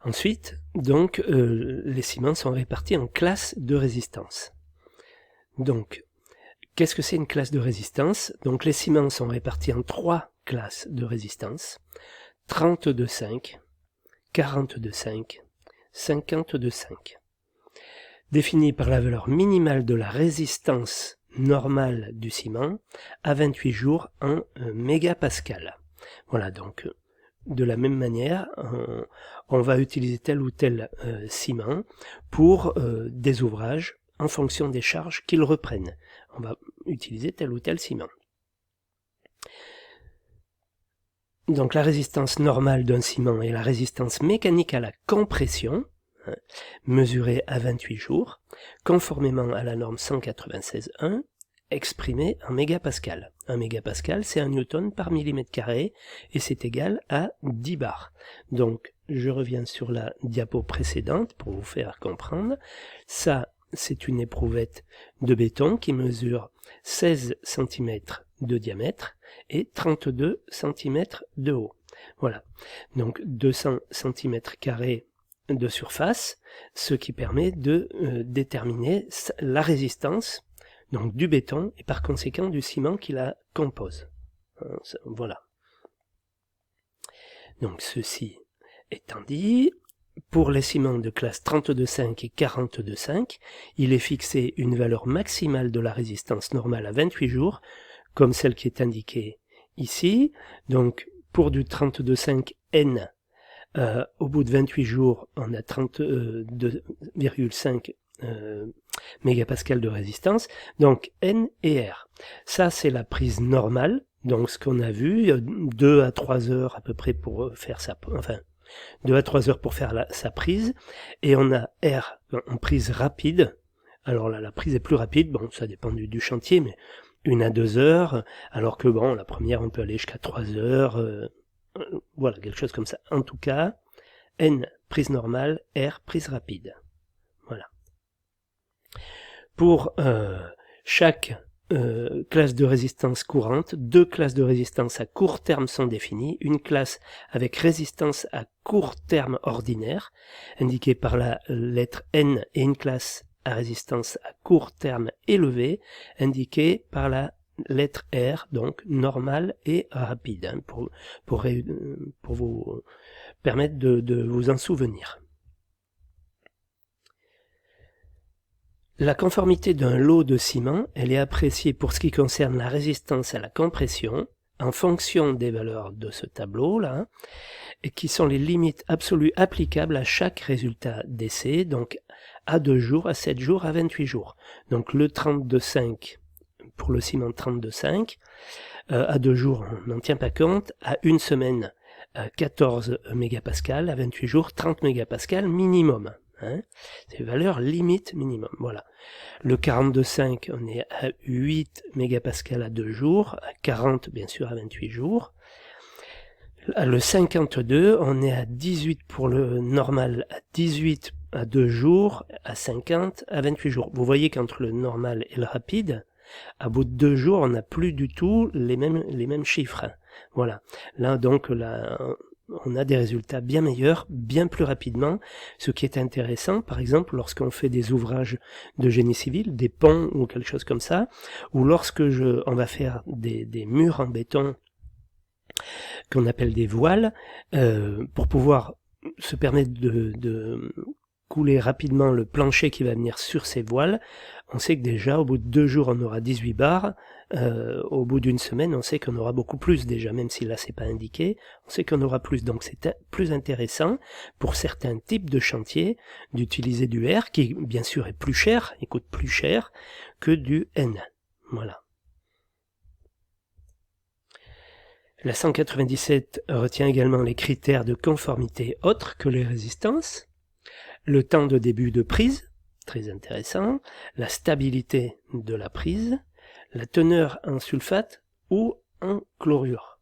Ensuite, donc, les ciments sont répartis en classes de résistance. Donc, qu'est-ce que c'est une classe de résistance? Donc, les ciments sont répartis en 3 classes de résistance. 32,5, 42,5, 52,5. Définies par la valeur minimale de la résistance normale du ciment à 28 jours en mégapascal. Voilà, donc de la même manière, on va utiliser tel ou tel ciment pour des ouvrages en fonction des charges qu'ils reprennent. On va utiliser tel ou tel ciment. Donc la résistance normale d'un ciment est la résistance mécanique à la compression, mesurée à 28 jours, conformément à la norme 196.1, exprimée en mégapascal. Un mégapascal, c'est 1 newton par millimètre carré, et c'est égal à 10 bars. Donc, je reviens sur la diapo précédente pour vous faire comprendre. Ça, c'est une éprouvette de béton qui mesure 16 cm de diamètre et 32 cm de haut. Voilà. Donc, 200 cm² de surface, ce qui permet de déterminer la résistance donc du béton et par conséquent du ciment qui la compose. Voilà. Donc ceci étant dit, pour les ciments de classe 32,5 et 42,5, il est fixé une valeur maximale de la résistance normale à 28 jours, comme celle qui est indiquée ici. Donc pour du 32,5 N, au bout de 28 jours, on a 32,5 mégapascal de résistance, donc N et R. Ça, c'est la prise normale, donc ce qu'on a vu, 2 à 3 heures à peu près pour faire sa... Enfin, 2 à 3 heures pour faire sa prise, et on a R en prise rapide. Alors là, la prise est plus rapide, bon, ça dépend du chantier, mais 1 à 2 heures, alors que bon, la première, on peut aller jusqu'à 3 heures, voilà, quelque chose comme ça. En tout cas, N, prise normale, R, prise rapide. Voilà. Pour chaque classe de résistance courante, 2 classes de résistance à court terme sont définies, une classe avec résistance à court terme ordinaire, indiquée par la lettre N, et une classe à résistance à court terme élevée, indiquée par la lettre R, donc normale et rapide, hein, pour vous permettre de vous en souvenir. La conformité d'un lot de ciment, elle est appréciée pour ce qui concerne la résistance à la compression, en fonction des valeurs de ce tableau-là, et qui sont les limites absolues applicables à chaque résultat d'essai, donc à 2 jours, à 7 jours, à 28 jours. Donc le 32,5 pour le ciment 32,5, à 2 jours, on n'en tient pas compte, à 1 semaine, 14 mégapascal, à 28 jours, 30 mégapascal minimum. Hein, c'est valeur limite minimum. Voilà. Le 42,5, on est à 8 mégapascal à 2 jours, à 40 bien sûr à 28 jours. Le 52, on est à 18 pour le normal, à 18 à 2 jours, à 50 à 28 jours. Vous voyez qu'entre le normal et le rapide, à bout de 2 jours, on n'a plus du tout les mêmes chiffres. Voilà. Là donc, on a des résultats bien meilleurs, bien plus rapidement, ce qui est intéressant, par exemple, lorsqu'on fait des ouvrages de génie civil, des ponts ou quelque chose comme ça, ou lorsque on va faire des murs en béton qu'on appelle des voiles, pour pouvoir se permettre de couler rapidement le plancher qui va venir sur ces voiles, on sait que déjà au bout de 2 jours on aura 18 bars, au bout d'une semaine on sait qu'on aura beaucoup plus déjà, même si là c'est pas indiqué, on sait qu'on aura plus, donc c'est plus intéressant pour certains types de chantiers d'utiliser du R qui bien sûr est plus cher, il coûte plus cher que du N. Voilà. La 197 retient également les critères de conformité autres que les résistances, le temps de début de prise, très intéressant, la stabilité de la prise, la teneur en sulfate ou en chlorure.